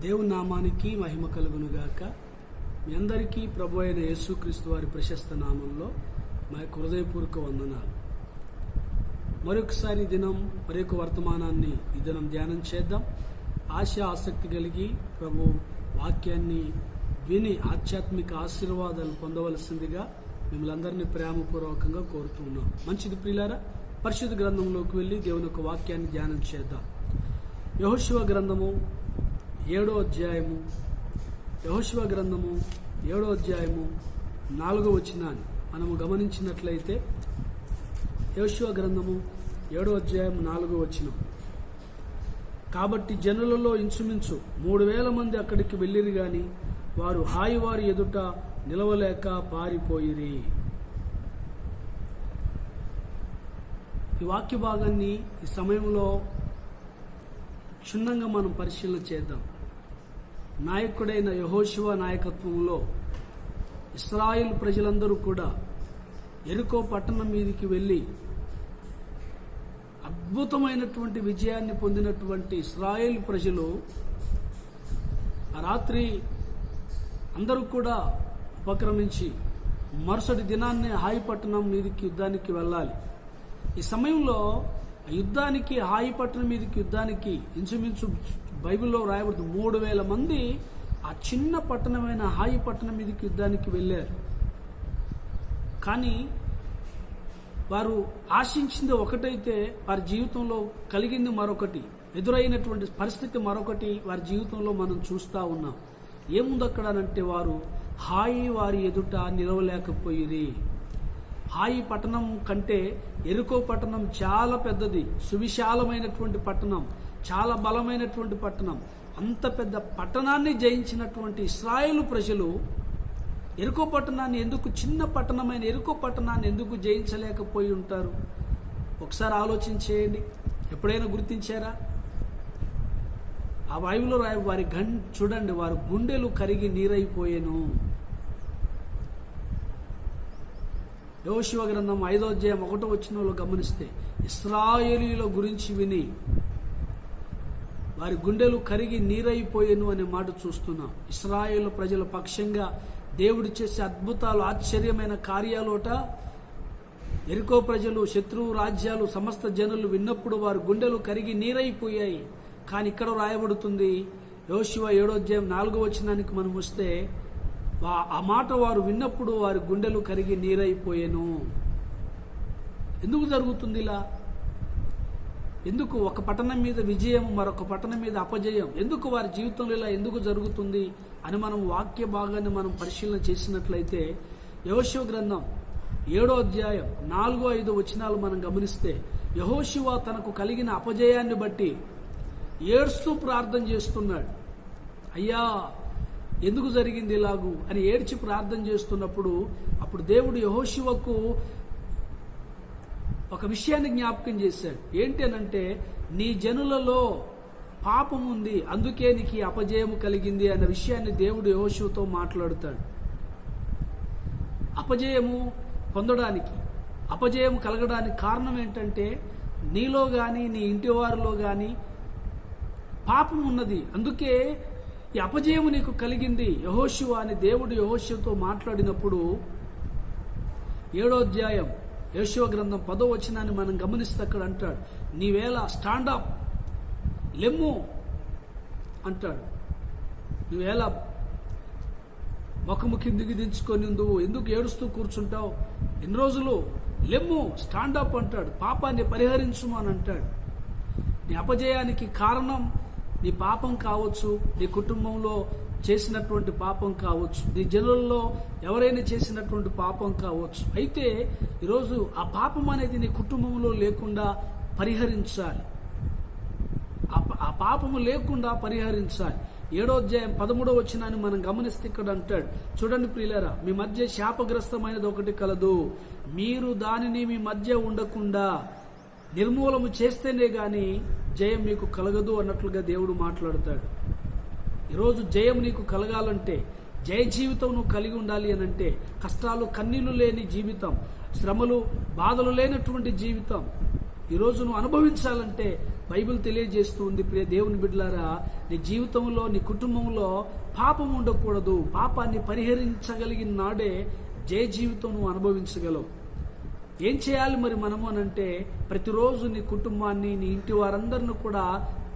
దేవుని నామానికి మహిమ కలుగునుగాక. మీ అందరికీ ప్రభు అయిన యేసుక్రీస్తు వారి ప్రశస్త నామంలో మా యొక్క హృదయపూర్వక వందనాలు. మరొకసారి దినం మరొక వర్తమానాన్ని ఈ దినం ధ్యానం చేద్దాం. ఆసక్తి కలిగి ప్రభు వాక్యాన్ని విని ఆధ్యాత్మిక ఆశీర్వాదాలు పొందవలసిందిగా మిమ్మల్ని అందరినీ ప్రేమపూర్వకంగా కోరుతున్నాం. మంచిది ప్రియులారా, పరిశుద్ధ గ్రంథంలోకి వెళ్ళి దేవుని యొక్క వాక్యాన్ని ధ్యానం చేద్దాం. యెహోషువ గ్రంథము 7వ అధ్యాయము 4వ వచనాన్ని మనము గమనించినట్లయితే, యెహోషువ గ్రంథము 7వ అధ్యాయం 4వ వచనం. కాబట్టి జనులలో ఇంచుమించు 3000 మంది అక్కడికి వెళ్ళిరి గాని వారు వారి ఎదుట నిలవలేక పారిపోయిరి. ఈ వాక్య భాగాన్ని ఈ సమయంలో క్షుణ్ణంగా మనం పరిశీలన చేద్దాం. నాయకుడైన యెహోషువ నాయకత్వంలో ఇశ్రాయేలు ప్రజలందరూ కూడా యెరికో పట్టణం మీదికి వెళ్ళి అద్భుతమైనటువంటి విజయాన్ని పొందినటువంటి ఇశ్రాయేలు ప్రజలు ఆ రాత్రి అందరూ కూడా ఉపక్రమించి మరుసటి దినాన్ని హాయి పట్టణం మీదికి యుద్ధానికి వెళ్ళాలి. ఈ సమయంలో యుద్ధానికి హాయి పట్టణం మీదకి యుద్ధానికి ఇంచుమించు బైబిల్లో రాయబడుతుంది 3000 మంది ఆ చిన్న పట్టణమైన హాయి పట్టణం మీదకి యుద్ధానికి వెళ్ళారు. కానీ వారు ఆశించింది ఒకటైతే వారి జీవితంలో కలిగింది మరొకటి, ఎదురైనటువంటి పరిస్థితి మరొకటి వారి జీవితంలో మనం చూస్తూ ఉన్నాం. ఏముంది అక్కడ అంటే వారు వారి ఎదుట నిలవలేకపోయిరి. హాయి పట్టణం కంటే యెరికో పట్టణం చాలా పెద్దది, సువిశాలమైనటువంటి పట్టణం, చాలా బలమైనటువంటి పట్టణం. అంత పెద్ద పట్టణాన్ని జయించినటువంటి ఇశ్రాయేలు ప్రజలు యెరికో పట్టణాన్ని ఎందుకు, చిన్న పట్టణమైన యెరికో పట్టణాన్ని ఎందుకు జయించలేకపోయి ఉంటారు? ఒకసారి ఆలోచన చేయండి. ఎప్పుడైనా గుర్తించారా? ఆ బైబిల్లో వారి చూడండి, వారి గుండెలు కరిగి నీరైపోయేను. యెహోషువ గ్రంథం 5వ అధ్యాయం 1వ వచనంలో గమనిస్తే, ఇశ్రాయేలీయుల గురించి విని వారి గుండెలు కరిగి నీరైపోయేను అనే మాట చూస్తున్నాం. ఇశ్రాయేలు ప్రజల పక్షంగా దేవుడు చేసే అద్భుతాలు, ఆశ్చర్యమైన కార్యాలోట యెరికో ప్రజలు, శత్రువు రాజ్యాలు, సమస్త జనులు విన్నప్పుడు వారి గుండెలు కరిగి నీరైపోయాయి. కానీ ఇక్కడ రాయబడుతుంది, యెహోషువ 7వ అధ్యాయం 4వ వచనానికి మనం వస్తే, ఆ మాట వారు విన్నప్పుడు వారి గుండెలు కరిగి నీరైపోయేను. ఎందుకు జరుగుతుంది ఇలా? ఎందుకు ఒక పట్టణం మీద విజయం, మరొక పట్టణం మీద అపజయం? ఎందుకు వారి జీవితంలో ఇలా ఎందుకు జరుగుతుంది అని మనం వాక్య భాగాన్ని మనం పరిశీలన చేసినట్లయితే, యెహోషువ గ్రంథం 7వ అధ్యాయం 4, 5 వచనాలు మనం గమనిస్తే, యెహోషువ తనకు కలిగిన అపజయాన్ని బట్టి ఏడుస్తూ ప్రార్థన చేస్తున్నాడు. అయ్యా, ఎందుకు జరిగింది ఇలాగూ అని ఏడ్చి ప్రార్థన చేస్తున్నప్పుడు అప్పుడు దేవుడు యెహోషువకు ఒక విషయాన్ని జ్ఞాపకం చేశాడు. ఏంటి అనంటే, నీ జనులలో పాపం ఉంది, అందుకే నీకు అపజయము కలిగింది అన్న విషయాన్ని దేవుడు యెహోషువతో మాట్లాడుతాడు. అపజయము పొందడానికి, అపజయం కలగడానికి కారణం ఏంటంటే, నీలో గాని నీ ఇంటి వారిలో గాని పాపం ఉన్నది, అందుకే ఈ అపజయము నీకు కలిగింది యెహోషువ అని దేవుడు యెహోషువతో మాట్లాడినప్పుడు 7వ అధ్యాయం యెహోషువ గ్రంథం 10వ వచనాన్ని మనం గమనిస్తే అక్కడ అంటాడు, నీవేళ స్టాండప్, లెమ్ము అంటాడు. నువ్వేళ ముఖము కిందికి దించుకొని నువ్వు ఎందుకు ఏడుస్తూ కూర్చుంటావు? ఎన్ని రోజులు? లెమ్ము, స్టాండప్ అంటాడు. పాపాన్ని పరిహరించుము అని అంటాడు. నీ అపజయానికి కారణం నీ పాపం కావచ్చు, నీ కుటుంబంలో చేసినటువంటి పాపం కావచ్చు, నీ జనులలో ఎవరైనా చేసినటువంటి పాపం కావచ్చు. అయితే ఈరోజు ఆ పాపం అనేది నీ కుటుంబంలో లేకుండా పరిహరించాలి. ఆ పాపము లేకుండా పరిహరించాలి. 7వ అధ్యాయం 13వ వచనాన్ని మనం గమనిస్తే ఇక్కడ అంటాడు, చూడండి ప్రియులారా, మీ మధ్య శాపగ్రస్తమైనది ఒకటి కలదు, మీరు దానిని మీ మధ్య ఉండకుండా నిర్మూలము చేస్తేనే గాని జయం మీకు కలగదు అన్నట్లుగా దేవుడు మాట్లాడతాడు. ఈరోజు జయం నీకు కలగాలంటే, జయ జీవితం నువ్వు కలిగి ఉండాలి అనంటే, కష్టాలు కన్నీళ్లు లేని జీవితం, శ్రమలు బాధలు లేనటువంటి జీవితం, ఈరోజు నువ్వు అనుభవించాలంటే బైబిల్ తెలియజేస్తుంది, ప్రియ దేవుని బిడ్డలారా, నీ జీవితంలో నీ కుటుంబంలో పాపం ఉండకూడదు. పాపాన్ని పరిహరించగలిగిన నాడే జయ జీవితం నువ్వు అనుభవించగలవు. ఏం చేయాలి మరి మనము అనంటే, ప్రతిరోజు నీ కుటుంబాన్ని, నీ ఇంటి వారందరిని కూడా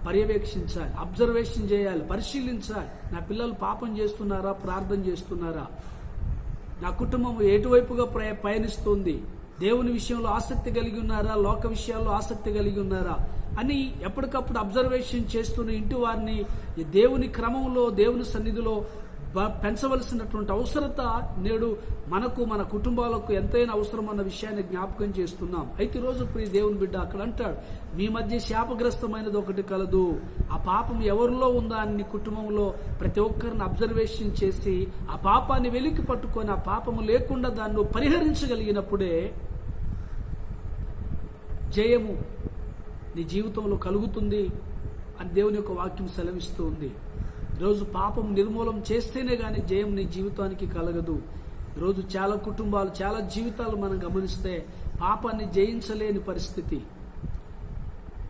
పర్యవేక్షించాలి, అబ్జర్వేషన్ చేయాలి, పరిశీలించాలి. నా పిల్లలు పాపం చేస్తున్నారా, ప్రార్థన చేస్తున్నారా, నా కుటుంబం ఎటువైపుగా పయనిస్తుంది, దేవుని విషయంలో ఆసక్తి కలిగి ఉన్నారా, లోక విషయాల్లో ఆసక్తి కలిగి ఉన్నారా అని ఎప్పటికప్పుడు అబ్జర్వేషన్ చేస్తున్న ఇంటి వారిని దేవుని క్రమంలో, దేవుని సన్నిధిలో పెంచవలసినటువంటి అవసరత నేడు మనకు, మన కుటుంబాలకు ఎంతైనా అవసరం అన్న విషయాన్ని జ్ఞాపకం చేస్తున్నాం. అయితే ఈరోజు ప్రియ దేవుని బిడ్డ అక్కడ అంటాడు, మీ మధ్య శాపగ్రస్తమైనది ఒకటి కలదు. ఆ పాపం ఎవరిలో ఉందా అని కుటుంబంలో ప్రతి ఒక్కరిని అబ్జర్వేషన్ చేసి ఆ పాపాన్ని వెలికి పట్టుకొని ఆ పాపము లేకుండా దాన్ని పరిహరించగలిగినప్పుడే జయము నీ జీవితంలో కలుగుతుంది అని దేవుని యొక్క వాక్యం సెలవిస్తూ ఉంది. ఈరోజు పాపం నిర్మూలం చేస్తేనే కానీ జయం నీ జీవితానికి కలగదు. ఈరోజు చాలా కుటుంబాలు, చాలా జీవితాలు మనం గమనిస్తే పాపాన్ని జయించలేని పరిస్థితి,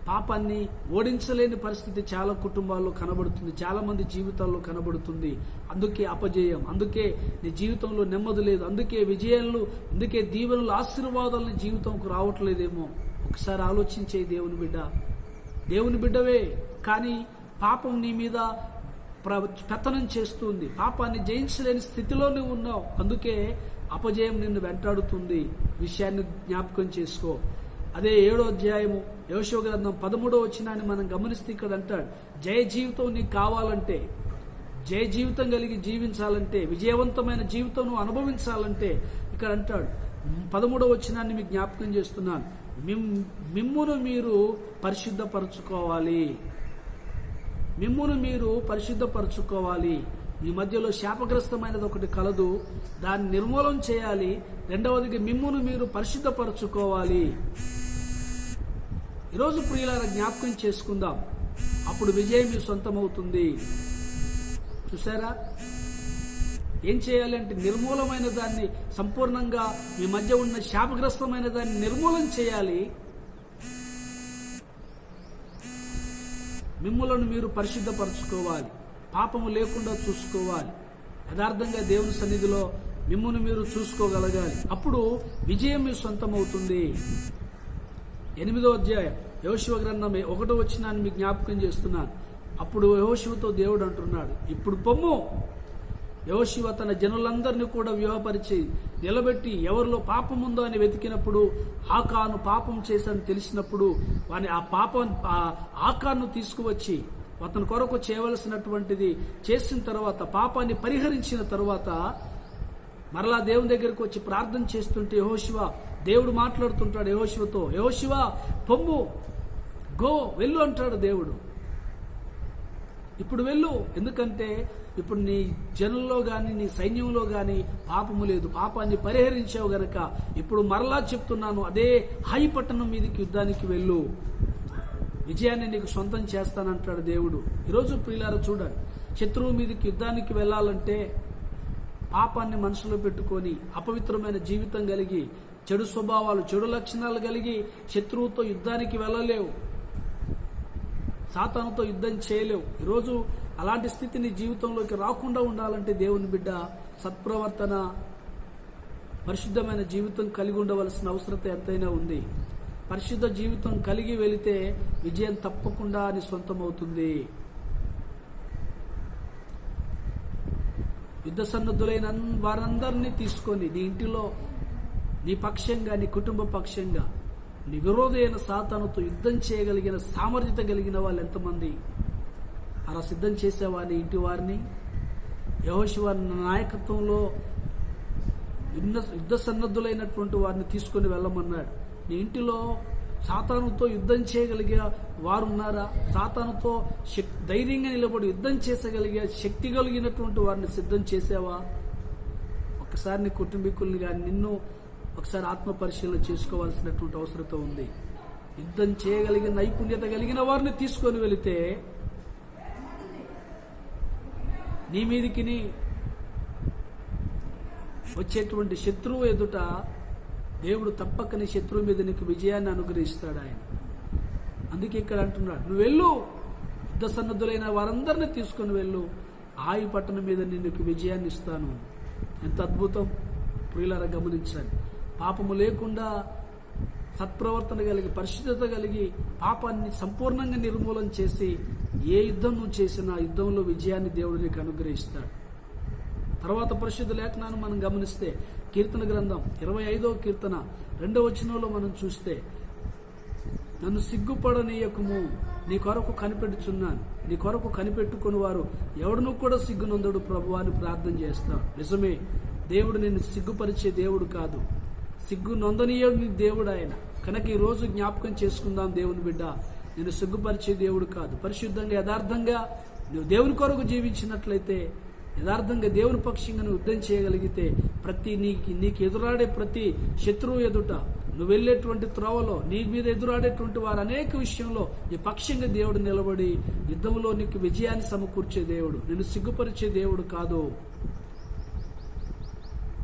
పాపాన్ని ఓడించలేని పరిస్థితి చాలా కుటుంబాల్లో కనబడుతుంది, చాలా మంది జీవితాల్లో కనబడుతుంది. అందుకే అపజయం, అందుకే నీ జీవితంలో నెమ్మది లేదు, అందుకే విజయాలు, అందుకే దీవెనలు, ఆశీర్వాదాలు నీ జీవితంకు రావట్లేదేమో. ఒకసారి ఆలోచించే దేవుని బిడ్డవే, కానీ పాపం నీ మీద పెత్తనం చేస్తుంది, పాపాన్ని జయించలేని స్థితిలో నువ్వు ఉన్నావు. అందుకే అపజయం నిన్ను వెంటాడుతుంది. విషయాన్ని జ్ఞాపకం చేసుకో. అదే 7వ అధ్యాయము యెహోషువ గ్రంథం 13వ వచనాన్ని మనం గమనిస్తే ఇక్కడ అంటాడు, జయ జీవితం నీకు కావాలంటే, జయ జీవితం కలిగి జీవించాలంటే, విజయవంతమైన జీవితం నువ్వు అనుభవించాలంటే ఇక్కడ అంటాడు 13వ వచనాన్ని మీకు జ్ఞాపకం చేస్తున్నాను, మిమ్మును మీరు పరిశుద్ధపరచుకోవాలి, మిమ్మును మీరు పరిశుద్ధపరచుకోవాలి. మీ మధ్యలో శాపగ్రస్తమైనది ఒకటి కలదు, దాన్ని నిర్మూలన చేయాలి. రెండవదిగా మిమ్మును మీరు పరిశుద్ధపరచుకోవాలి. ఈరోజు ప్రియులారా జ్ఞాపకం చేసుకుందాం, అప్పుడు విజయం మీ సొంతమవుతుంది. చూసారా, ఏం చేయాలి అంటే నిర్మూలమైన దాన్ని సంపూర్ణంగా, మీ మధ్య ఉన్న శాపగ్రస్తమైన దాన్ని నిర్మూలన చేయాలి. మిమ్ములను మీరు పరిశుద్ధపరచుకోవాలి, పాపము లేకుండా చూసుకోవాలి, యథార్థంగా దేవుని సన్నిధిలో మిమ్మును మీరు చూసుకోగలగాలి. అప్పుడు విజయం మీ సొంతమవుతుంది. 8వ అధ్యాయం యెహోషువ గ్రంథం 1వ వచనాన్ని మీకు జ్ఞాపకం చేస్తున్నాను. అప్పుడు యెహోషువతో దేవుడు అంటున్నాడు, ఇప్పుడు పొమ్ము. యెహోషువ తన జనులందరినీ కూడా వ్యూహపరిచి నిలబెట్టి ఎవరిలో పాపం ఉందో అని వెతికినప్పుడు, ఆకాను పాపం చేశానని తెలిసినప్పుడు వాని ఆకాను తీసుకువచ్చి అతని కొరకు చేయవలసినటువంటిది చేసిన తర్వాత, పాపాన్ని పరిహరించిన తర్వాత మరలా దేవుని దగ్గరికి వచ్చి ప్రార్థన చేస్తుంటే దేవుడు మాట్లాడుతుంటాడు యెహోషువతో, యెహోషువ పొమ్ము, గో, వెళ్ళు అంటాడు దేవుడు. ఇప్పుడు వెళ్ళు, ఎందుకంటే ఇప్పుడు నీ జనుల్లో గాని, నీ సైన్యంలో గాని పాపము లేదు, పాపాన్ని పరిహరించావు గనక ఇప్పుడు మరలా చెప్తున్నాను, అదే హాయి పట్టణం మీదకి యుద్ధానికి వెళ్ళు, విజయాన్ని నీకు సొంతం చేస్తానంటాడు దేవుడు. ఈరోజు ప్రియులారా చూడండి, శత్రువు మీదకి యుద్ధానికి వెళ్ళాలంటే పాపాన్ని మనసులో పెట్టుకొని, అపవిత్రమైన జీవితం కలిగి, చెడు స్వభావాలు, చెడు లక్షణాలు కలిగి శత్రువుతో యుద్ధానికి వెళ్ళలేవు, సాతానుతో యుద్ధం చేయలేవు. ఈరోజు అలాంటి స్థితి నీ జీవితంలోకి రాకుండా ఉండాలంటే దేవుని బిడ్డ సత్ప్రవర్తన, పరిశుద్ధమైన జీవితం కలిగి ఉండవలసిన అవసరత ఎంతైనా ఉంది. పరిశుద్ధ జీవితం కలిగి వెళితే విజయం తప్పకుండా నీ సొంతమవుతుంది. యుద్ధ సన్నద్ధులైన వారందరినీ తీసుకొని నీ ఇంటిలో, నీ పక్షంగా, నీ కుటుంబ పక్షంగా, నీ విరోధైన సాతానుతో యుద్ధం చేయగలిగిన సామర్థ్యత కలిగిన వాళ్ళు ఎంతమంది? అలా సిద్ధం చేసేవారిని, ఇంటి వారిని యెహోషువ నాయకత్వంలో యుద్ధ సన్నద్ధులైనటువంటి వారిని తీసుకొని వెళ్ళమన్నాడు. నీ ఇంటిలో సాతానుతో యుద్ధం చేయగలిగే వారు ఉన్నారా? సాతానుతో ధైర్యంగా నిలబడి యుద్ధం చేసగలిగే శక్తి కలిగినటువంటి వారిని సిద్ధం చేసావా? ఒకసారి నీ కుటుంబీకుల్ని కానీ నిన్ను ఒకసారి ఆత్మ పరిశీలన చేసుకోవాల్సినటువంటి అవసరత ఉంది. యుద్ధం చేయగలిగిన నైపుణ్యత కలిగిన వారిని తీసుకొని వెళితే నీ మీదికి వచ్చేటువంటి శత్రువు ఎదుట దేవుడు తప్పక నీ శత్రువు మీద నీకు విజయాన్ని అనుగ్రహిస్తాడు ఆయన. అందుకే ఇక్కడ అంటున్నాడు, నువ్వు వెళ్ళు, యుద్ధ సన్నద్ధులైన వారందరినీ తీసుకుని వెళ్ళు, ఆయి పట్టణం మీద నీకు విజయాన్ని ఇస్తాను. ఎంత అద్భుతం ప్రియులారా, గమనించండి. పాపము లేకుండా సత్ప్రవర్తన కలిగి, పరిశుద్ధత కలిగి, పాపాన్ని సంపూర్ణంగా నిర్మూలన చేసి ఏ యుద్ధం నువ్వు చేసినా యుద్ధంలో విజయాన్ని దేవుడు నీకు అనుగ్రహిస్తాడు. తర్వాత పరిశుద్ధ లేఖనాన్ని మనం గమనిస్తే కీర్తన గ్రంథం 25వ కీర్తన 2వ వచనంలో మనం చూస్తే, నన్ను సిగ్గుపడనీయకుము, నీ కొరకు కనిపెట్టుచున్నాను, నీ కొరకు కనిపెట్టుకుని వారు ఎవడును కూడా సిగ్గునందుడు ప్రభువా అని ప్రార్థన చేస్తాడు. నిజమే, దేవుడు నిన్ను సిగ్గుపరిచే దేవుడు కాదు, సిగ్గు నొందనీయుడు దేవుడు ఆయన. కనుక ఈ రోజు జ్ఞాపకం చేసుకుందాం, దేవుని బిడ్డ, నేను సిగ్గుపరిచే దేవుడు కాదు. పరిశుద్ధంగా యథార్థంగా నువ్వు దేవుని కొరకు జీవించినట్లయితే, యథార్థంగా దేవుని పక్షంగా నువ్వు యుద్ధం చేయగలిగితే, నీకు ఎదురాడే ప్రతి శత్రువు ఎదుట, నువ్వు వెళ్ళేటువంటి త్రోవలో నీ మీద ఎదురాడేటువంటి వారు అనేక విషయంలో నీ పక్షంగా దేవుడు నిలబడి యుద్ధంలో నీకు విజయాన్ని సమకూర్చే దేవుడు, నిన్ను సిగ్గుపరిచే దేవుడు కాదు.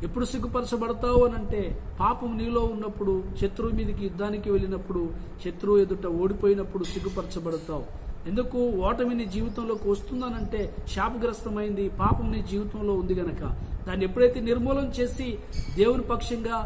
ఎప్పుడు సిగ్గుపరచబడతావు అనంటే, పాపం నీలో ఉన్నప్పుడు, శత్రువు మీదకి యుద్ధానికి వెళ్ళినప్పుడు, శత్రువు ఎదుట ఓడిపోయినప్పుడు సిగ్గుపరచబడతావు. ఎందుకు? ఓటమి నీ జీవితంలోకి వస్తుందనంటే శాపగ్రస్తమైంది, పాపం నీ జీవితంలో ఉంది గనక. దాన్ని ఎప్పుడైతే నిర్మూలన చేసి దేవుని పక్షంగా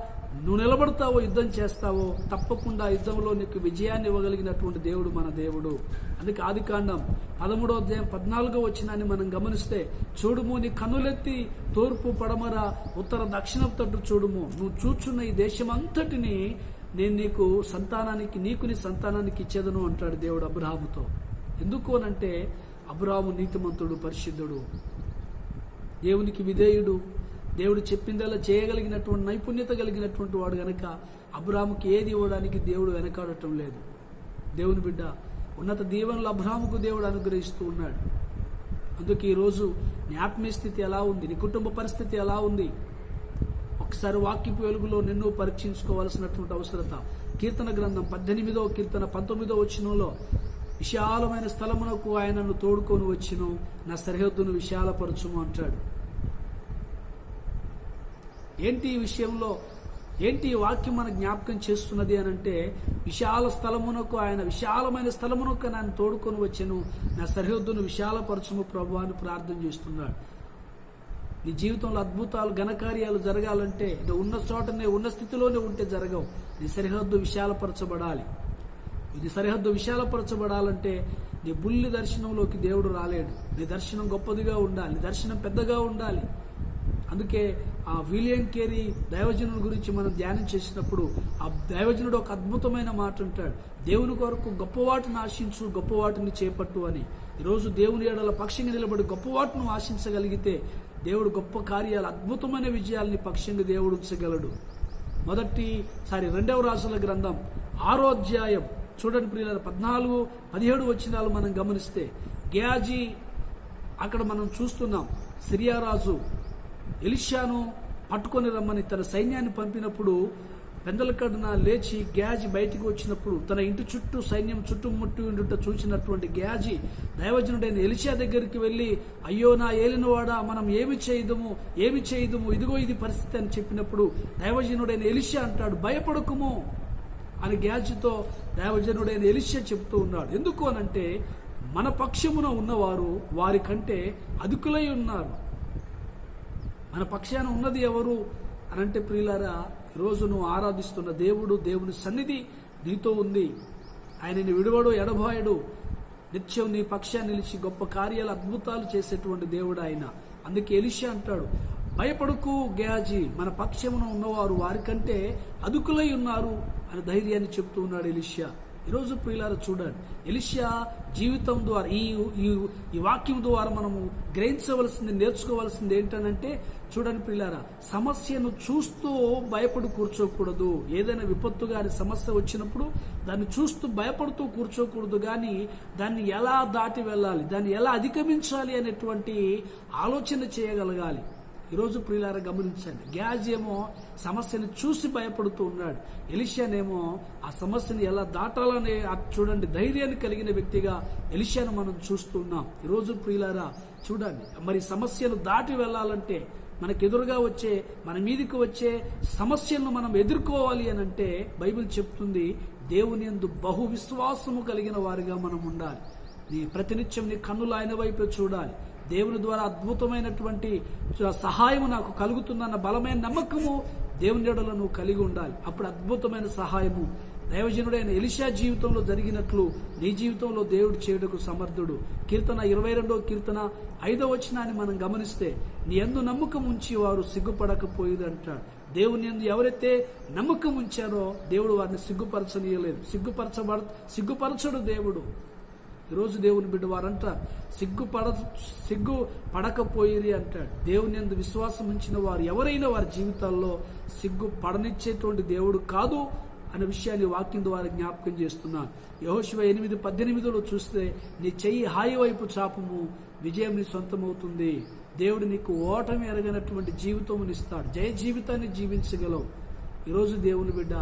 నువ్వు నిలబడతావో, యుద్ధం చేస్తావో, తప్పకుండా యుద్ధంలో నీకు విజయాన్ని ఇవ్వగలిగినటువంటి దేవుడు మన దేవుడు. అందుకే ఆదికాండం 13వ అధ్యాయం 14వ వచనాన్ని మనం గమనిస్తే, చూడుము, నీ కన్నులెత్తి తూర్పు, పడమర, ఉత్తర, దక్షిణపు తట్టు చూడుము, నువ్వు చూచున్న ఈ దేశం అంతటిని నేను నీకు నీ సంతానానికి ఇచ్చేదను అంటాడు దేవుడు అబ్రహాముతో. ఎందుకు అనంటే, అబ్రహాము నీతిమంతుడు, పరిశుద్ధుడు, దేవునికి విధేయుడు, దేవుడు చెప్పిందల్లా చేయగలిగినటువంటి నైపుణ్యత కలిగినటువంటి వాడు గనక అబ్రహాముకి ఏది ఇవ్వడానికి దేవుడు వెనకాడటం లేదు. దేవుని బిడ్డ, ఉన్నత దీవెనలు అబ్రహాముకు దేవుడు అనుగ్రహిస్తూ ఉన్నాడు. అందుకే ఈరోజు నీ ఆత్మీయ స్థితి ఎలా ఉంది, నీ కుటుంబ పరిస్థితి ఎలా ఉంది, ఒకసారి వాక్యపు వెలుగులో నిన్ను పరీక్షించుకోవాల్సినటువంటి అవసరత. కీర్తన గ్రంథం 18వ కీర్తన 19వ వచనంలో, విశాలమైన స్థలమునకు ఆయనను తోడుకొని వచ్చును, నా సరిహద్దును విశాలపరచుము అంటాడు. ఏంటి ఈ విషయంలో, ఏంటి ఈ వాక్యం మన జ్ఞాపకం చేస్తున్నది అనంటే, విశాలమైన స్థలమునకు ఆయన తోడుకొని వచ్చెను, నా సరిహద్దును విశాలపరచుము ప్రభు అని ప్రార్థన చేస్తున్నాడు. నీ జీవితంలో అద్భుతాలు, ఘనకార్యాలు జరగాలంటే నువ్వు ఉన్న చోటనే, ఉన్న స్థితిలోనే ఉంటే జరగవు. నీ సరిహద్దు విశాలపరచబడాలి. నీ సరిహద్దు విశాలపరచబడాలంటే నీ బుల్లి దర్శనంలోకి దేవుడు రాలేడు. నీ దర్శనం గొప్పదిగా ఉండాలి, నీ దర్శనం పెద్దగా ఉండాలి. అందుకే ఆ విలియం కేరీ దైవజనుడి గురించి మనం ధ్యానం చేసినప్పుడు ఆ దైవజనుడు ఒక అద్భుతమైన మాట అంటాడు, దేవుని కొరకు గొప్పవాటిని ఆశించు, గొప్పవాటిని చేపట్టు అని. ఈరోజు దేవుని ఎడల పక్షంగా నిలబడి గొప్పవాటిని ఆశించగలిగితే దేవుడు గొప్ప కార్యాలు, అద్భుతమైన విజయాల్ని పక్షంగా దేవుడు ఉంచగలడు. 2వ రాజుల గ్రంథం 6వ అధ్యాయం చూడండి ప్రియులారా, 14-17 వచనాలు మనం గమనిస్తే, గేయాజీ అక్కడ మనం చూస్తున్నాం, సిరియా రాజు ఎలీషాను పట్టుకొని రమ్మని తన సైన్యాన్ని పంపినప్పుడు పెందలకడున లేచి గేయాజీ బయటికి వచ్చినప్పుడు తన ఇంటి చుట్టూ సైన్యం చుట్టుముట్టి ఉండుట చూసినటువంటి గేయాజీ దైవజనుడైన ఎలీషా దగ్గరికి వెళ్ళి, అయ్యో నా ఏలినవాడా, మనం ఏమి చేయదుము, ఇదిగో ఇది పరిస్థితి అని చెప్పినప్పుడు దైవజనుడైన ఎలీషా అంటాడు, భయపడకుము అని గేయాజీతో దైవజనుడైన ఎలీషా చెప్తూ ఉన్నాడు. ఎందుకు అనంటే, మన పక్షమున ఉన్నవారు వారి కంటే అధికులై ఉన్నారు. మన పక్షాన ఉన్నది ఎవరు అనంటే ప్రియులారా, ఈరోజు నువ్వు ఆరాధిస్తున్న దేవుడు, దేవుని సన్నిధి నీతో ఉంది. ఆయనని విడువడు, ఎడబాయడు, నిత్యం నీ పక్షాన్ని నిలిచి గొప్ప కార్యాలు, అద్భుతాలు చేసేటువంటి దేవుడు ఆయన. అందుకే ఎలీషా అంటాడు, భయపడుకు గేయాజీ, మన పక్షమున ఉన్నవారు వారికంటే అదుకులై ఉన్నారు అని ధైర్యాన్ని చెప్తూ ఉన్నాడు ఎలీషా. ఈరోజు ప్రియులారా చూడండి, ఎలీషా జీవితం ద్వారా ఈ వాక్యం ద్వారా మనము గ్రహించవలసింది, నేర్చుకోవాల్సింది ఏంటనంటే, చూడండి ప్రియులారా, సమస్యను చూస్తూ భయపడి కూర్చోకూడదు. ఏదైనా విపత్తు గాని సమస్య వచ్చినప్పుడు దాన్ని చూస్తూ భయపడుతూ కూర్చోకూడదు, కానీ దాన్ని ఎలా దాటి వెళ్ళాలి, దాన్ని ఎలా అధిగమించాలి అనేటువంటి ఆలోచన చేయగలగాలి. ఈరోజు ప్రియులారా గమనించండి, గేయాజీ ఏమో సమస్యను చూసి భయపడుతూ ఉన్నాడు, ఎలీషానేమో ఆ సమస్యను ఎలా దాటాలనే చూడండి ధైర్యాన్ని కలిగిన వ్యక్తిగా ఎలీషాను మనం చూస్తున్నాం. ఈరోజు ప్రియులారా చూడండి, మరి సమస్యను దాటి వెళ్ళాలంటే, మనకు ఎదురుగా వచ్చే, మన మీదికి వచ్చే సమస్యలను మనం ఎదుర్కోవాలి అని అంటే బైబిల్ చెప్తుంది, దేవుని యందు బహు విశ్వాసము కలిగిన వారిగా మనం ఉండాలి. నీ ప్రతినిత్యం నీ కన్నులు ఆయన వైపే చూడాలి. దేవుని ద్వారా అద్భుతమైనటువంటి సహాయము నాకు కలుగుతుందన్న బలమైన నమ్మకము దేవుని యెడల నువ్వు కలిగి ఉండాలి. అప్పుడు అద్భుతమైన సహాయము దైవజనుడైన ఎలీషా జీవితంలో జరిగినట్లు నీ జీవితంలో దేవుడు చేయుటకు సమర్థుడు. కీర్తన 22వ కీర్తన 5వ వచనాన్ని మనం గమనిస్తే, నీ యందు నమ్మకం ఉంచి వారు సిగ్గుపడకపోయేది అంటాడు. దేవుని యందు ఎవరైతే నమ్మకం ఉంచారో దేవుడు వారిని సిగ్గుపరచనీయలేదు. సిగ్గుపరచడు దేవుడు. ఈరోజు దేవుని బిడ్డ వారంటారు సిగ్గుపడకపోయిరి అంటాడు. దేవుని యందు విశ్వాసం ఉంచిన వారు ఎవరైనా వారి జీవితాల్లో సిగ్గుపడనిచ్చేటువంటి దేవుడు కాదు అనే విషయాన్ని వాక్యం ద్వారా జ్ఞాపకం చేస్తున్నాను. యెహోషువ 8:18 చూస్తే, నీ చెయ్యి హాయి వైపు చాపము, విజయం నీ సొంతమవుతుంది. దేవుడు నీకు ఓటమి ఎరగనటువంటి జీవితమునిస్తాడు. జయ జీవితాన్ని జీవించగలవు. ఈరోజు దేవుని బిడ్డ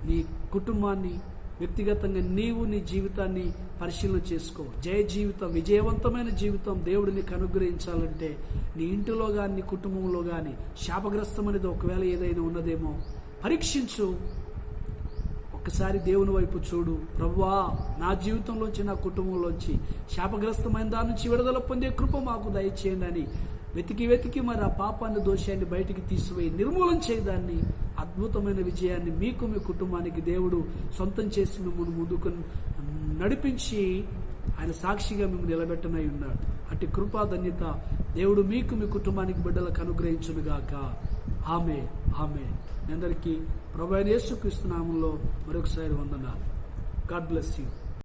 నీ కుటుంబాన్ని, వ్యక్తిగతంగా నీవు నీ జీవితాన్ని పరిశీలన చేసుకో. జయ జీవితం, విజయవంతమైన జీవితం దేవుడు నీకు అనుగ్రహించాలంటే నీ ఇంటిలో కానీ నీ కుటుంబంలో కానీ శాపగ్రస్తం అనేది ఒకవేళ ఏదైనా ఉన్నదేమో పరీక్షించు. ఒక్కసారి దేవుని వైపు చూడు. ప్రభువా, నా జీవితంలోంచి, నా కుటుంబంలోంచి శాపగ్రస్తమైన దాని నుంచి విడుదల పొందే కృప మాకు దయచేయండి అని వెతికి మరి ఆ పాపాన్ని, దోషాన్ని బయటికి తీసివేయి నిర్మూలన చేయదాన్ని. అద్భుతమైన విజయాన్ని మీకు, మీ కుటుంబానికి దేవుడు సొంతం చేసి మిమ్మల్ని ముందుకు నడిపించి ఆయన సాక్షిగా మిమ్మల్ని నిలబెట్టనై ఉన్నాడు. అట్టి కృపా ధన్యత దేవుడు మీకు, మీ కుటుంబానికి, బిడ్డలకు అనుగ్రహించునుగాక. ఆమేన్. మీ అందరికీ ప్రభువైన యేసుక్రీస్తు నామములో మరొకసారి వందనాలు. God bless you.